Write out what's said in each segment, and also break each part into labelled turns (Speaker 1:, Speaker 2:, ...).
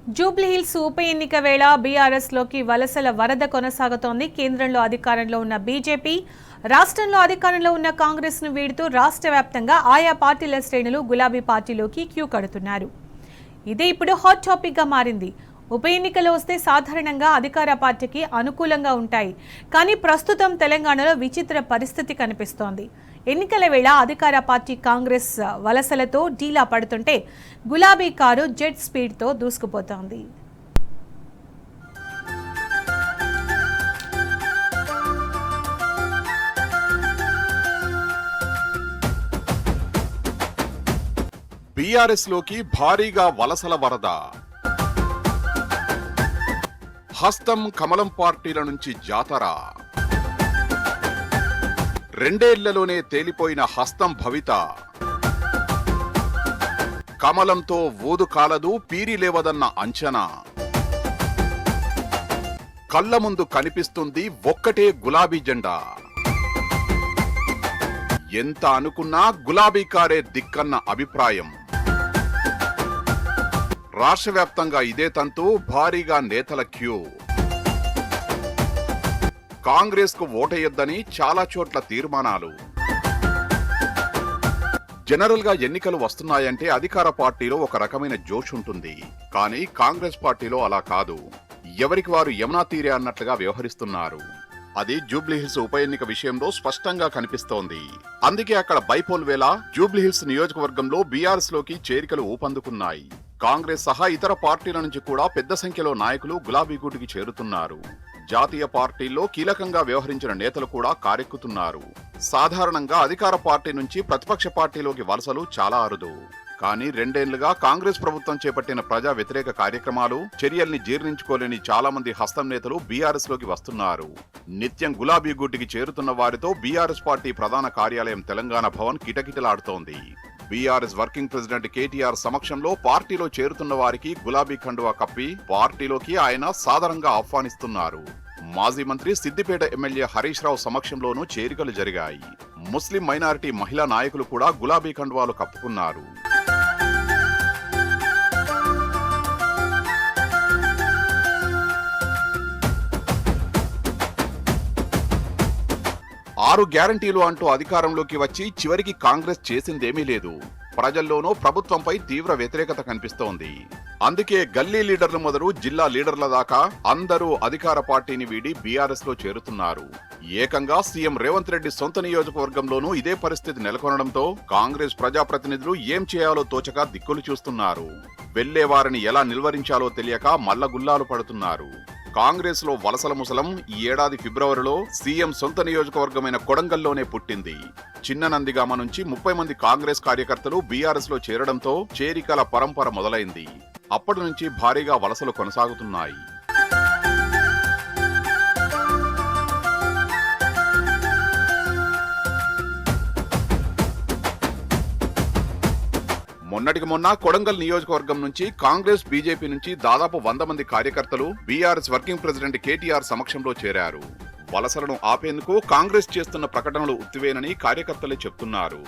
Speaker 1: జూబ్లీహిల్స్ ఉప ఎన్నిక వేళ బీఆర్ఎస్లోకి వలసల వరద కొనసాగుతోంది. కేంద్రంలో అధికారంలో ఉన్న బీజేపీ, రాష్ట్రంలో అధికారంలో ఉన్న కాంగ్రెస్ను వీడుతూ రాష్ట్ర వ్యాప్తంగా ఆయా పార్టీల శ్రేణులు గులాబీ పార్టీలోకి క్యూ కడుతున్నారు. ఇదే ఇప్పుడు హాట్ టాపిక్గా మారింది. ఉప ఎన్నికలు వస్తే సాధారణంగా అధికార పార్టీకి అనుకూలంగా ఉంటాయి. కానీ ప్రస్తుతం తెలంగాణలో విచిత్ర పరిస్థితి కనిపిస్తోంది. ఎన్నికల వేళ అధికార పార్టీ కాంగ్రెస్ వలసలతో డీలా పడుతుంటే గులాబీ కారు జెట్ స్పీడ్తో దూసుకుపోతోంది.
Speaker 2: బీఆర్ఎస్ లోకి భారీగా వలసల వరద. హస్తం కమలం పార్టీల నుంచి జాతర. రెండేళ్లలోనే తేలిపోయిన హస్తం భవిత. కమలంతో ఊదు కాలదు, పీరి లేవదన్న అంచనా. కళ్ల ముందు కనిపిస్తుంది ఒక్కటే గులాబీ జెండా. ఎంత అనుకున్నా గులాబీ కారే దిక్కన్న అభిప్రాయం. రాష్ట్ర వ్యాప్తంగా ఇదే తంతు, భారీగా నేతల క్యూ. కాంగ్రెస్ కు ఓటేయొద్దని చాలా చోట్ల తీర్మానాలు. జనరల్ గా ఎన్నికలు వస్తున్నాయంటే అధికార పార్టీలో ఒక రకమైన జోష్ ఉంటుంది. కానీ కాంగ్రెస్ పార్టీలో అలా కాదు. ఎవరికి వారు యమునా తీరే అన్నట్లుగా వ్యవహరిస్తున్నారు. అది జూబ్లీహిల్స్ ఉప ఎన్నిక విషయంలో స్పష్టంగా కనిపిస్తోంది. అందుకే అక్కడ బైపోల్ వేళ జూబ్లీహిల్స్ నియోజకవర్గంలో బీఆర్ఎస్ లోకి చేరికలు ఊపందుకున్నాయి. కాంగ్రెస్ సహా ఇతర పార్టీల నుంచి కూడా పెద్ద సంఖ్యలో నాయకులు గులాబీ గూటికి చేరుతున్నారు. జాతీయ పార్టీల్లో కీలకంగా వ్యవహరించిన నేతలు కూడా కారెక్కుతున్నారు. సాధారణంగా అధికార పార్టీ నుంచి ప్రతిపక్ష పార్టీలోకి వలసలు చాలా అరుదు. కానీ రెండేళ్లుగా కాంగ్రెస్ ప్రభుత్వం చేపట్టిన ప్రజా వ్యతిరేక కార్యక్రమాలు, చర్యల్ని జీర్ణించుకోలేని చాలా మంది హస్తం నేతలు బీఆర్ఎస్ లోకి వస్తున్నారు. నిత్యం గులాబీ గూటికి చేరుతున్న వారితో బీఆర్ఎస్ పార్టీ ప్రధాన కార్యాలయం తెలంగాణ భవన్ కిటకిటలాడుతోంది. బీఆర్ఎస్ వర్కింగ్ ప్రెసిడెంట్ కేటీఆర్ సమక్షంలో పార్టీలో చేరుతున్న వారికి గులాబీ కండువా కప్పి పార్టీలోకి ఆయన సాదరంగా ఆహ్వానిస్తున్నారు. మాజీ మంత్రి సిద్దిపేట ఎమ్మెల్యే హరీష్ రావు సమక్షంలోనూ చేరికలు జరిగాయి. ముస్లిం మైనారిటీ మహిళా నాయకులు కూడా గులాబీ కండువాలు కప్పుకున్నారు. ఆరు గ్యారంటీలు అంటూ అధికారంలోకి వచ్చి చివరికి కాంగ్రెస్ చేసిందేమీ లేదు. ప్రజల్లోనూ ప్రభుత్వంపై తీవ్ర వ్యతిరేకత కనిపిస్తోంది. అందుకే గల్లీ లీడర్లు మొదలు జిల్లా లీడర్ల దాకా అందరూ అధికార పార్టీని వీడి బీఆర్ఎస్ లో చేరుతున్నారు. ఏకంగా సీఎం రేవంత్ రెడ్డి సొంత నియోజకవర్గంలోనూ ఇదే పరిస్థితి నెలకొనడంతో కాంగ్రెస్ ప్రజాప్రతినిధులు ఏం చేయాలో తోచక దిక్కులు చూస్తున్నారు. వెళ్లే వారిని ఎలా నిల్వరించాలో తెలియక మల్లగుల్లాలు పడుతున్నారు. కాంగ్రెస్ లో వలసల ముసలం ఈ ఏడాది ఫిబ్రవరిలో సీఎం సొంత నియోజకవర్గమైన కొడంగల్లోనే పుట్టింది. చిన్న నందిగామ నుంచి 30 మంది కాంగ్రెస్ కార్యకర్తలు బీఆర్ఎస్ లో చేరడంతో చేరికల పరంపర మొదలైంది. అప్పటి నుంచి భారీగా వలసలు కొనసాగుతున్నాయి. మొన్నటికి మొన్న కొడంగల్ నియోజకవర్గం నుంచి కాంగ్రెస్, బీజేపీ నుంచి దాదాపు 100 మంది కార్యకర్తలు బీఆర్ఎస్ వర్కింగ్ ప్రెసిడెంట్ కేటీఆర్ సమక్షంలో చేరారు. వలసలను ఆపేందుకు కాంగ్రెస్ చేస్తున్న ప్రకటనలు ఉత్తివేనని కార్యకర్తలే చెప్తున్నారు.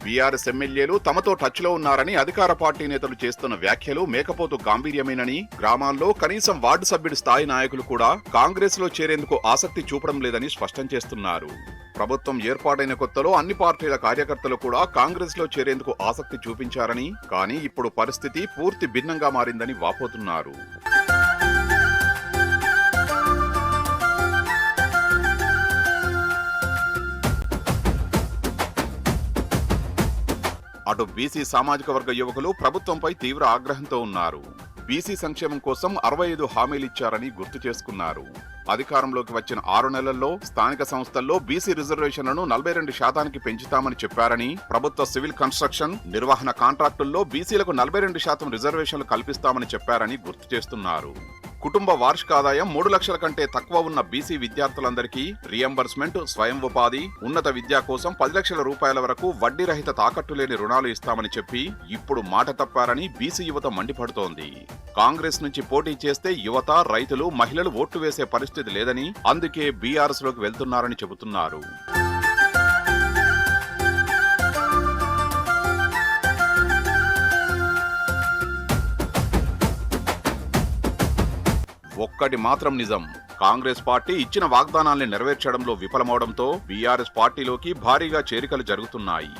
Speaker 2: బీఆర్ఎస్ ఎమ్మెల్యేలు తమతో టచ్ లో ఉన్నారని అధికార పార్టీ నేతలు చేస్తున్న వ్యాఖ్యలు మేకపోతు గాంభీర్యమేనని, గ్రామాల్లో కనీసం వార్డు సభ్యుడి స్థాయి నాయకులు కూడా కాంగ్రెస్ లో చేరేందుకు ఆసక్తి చూపడం లేదని స్పష్టం చేస్తున్నారు. ప్రభుత్వం ఏర్పాటైన కొత్తలో అన్ని పార్టీల కార్యకర్తలు కూడా కాంగ్రెస్ లో చేరేందుకు ఆసక్తి చూపించారని, కానీ ఇప్పుడు పరిస్థితి పూర్తి భిన్నంగా మారిందని వాపోతున్నారు. అటు బీసీ సామాజిక వర్గ యువకులు ప్రభుత్వంపై తీవ్ర ఆగ్రహంతో ఉన్నారు. బీసీ సంక్షేమం కోసం 65 హామీలిచ్చారని గుర్తు చేసుకున్నారు. అధికారంలోకి వచ్చిన 6 నెలల్లో స్థానిక సంస్థల్లో బీసీ రిజర్వేషన్లను 42% పెంచుతామని చెప్పారని, ప్రభుత్వ సివిల్ కన్స్ట్రక్షన్, నిర్వహణ కాంట్రాక్టుల్లో బీసీలకు 42% రిజర్వేషన్లు కల్పిస్తామని చెప్పారని గుర్తు చేస్తున్నారు. కుటుంబ వార్షిక ఆదాయం 3 లక్షల కంటే తక్కువ ఉన్న బీసీ విద్యార్థులందరికీ రియంబర్స్మెంట్, స్వయం ఉపాధి, ఉన్నత విద్య కోసం 10 లక్షల రూపాయల వరకు వడ్డీ రహిత తాకట్టు లేని రుణాలు ఇస్తామని చెప్పి ఇప్పుడు మాట తప్పారని బీసీ యువత మండిపడుతోంది. కాంగ్రెస్ నుంచి పోటీ చేస్తే యువత, రైతులు, మహిళలు ఓట్లు వేసే పరిస్థితి లేదని, అందుకే బీఆర్ఎస్ లోకి వెళ్తున్నారని చెబుతున్నారు. ఒక్కటి మాత్రం నిజం, కాంగ్రెస్ పార్టీ ఇచ్చిన వాగ్దానాల్ని నెరవేర్చడంలో విఫలమవడంతో బీఆర్ఎస్ పార్టీలోకి భారీగా చేరికలు జరుగుతున్నాయి.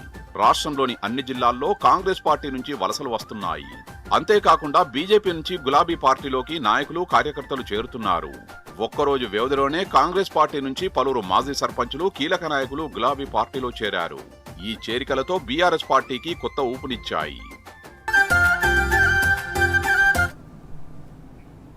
Speaker 2: రాష్ట్రంలోని అన్ని జిల్లాల్లో కాంగ్రెస్ పార్టీ నుంచి వలసలు వస్తున్నాయి. అంతేకాకుండా బీజేపీ నుంచి గులాబీ పార్టీలోకి నాయకులు కార్యకర్తలు చేరుతున్నారు. ఒక్కరోజు వ్యవధిలోనే కాంగ్రెస్ పార్టీ నుంచి పలువురు మాజీ సర్పంచులు కీలక నాయకులు గులాబీ పార్టీలో చేరారు. ఈ చేరికలతో బీఆర్ఎస్ పార్టీకి కొత్త ఊపునిచ్చాయి.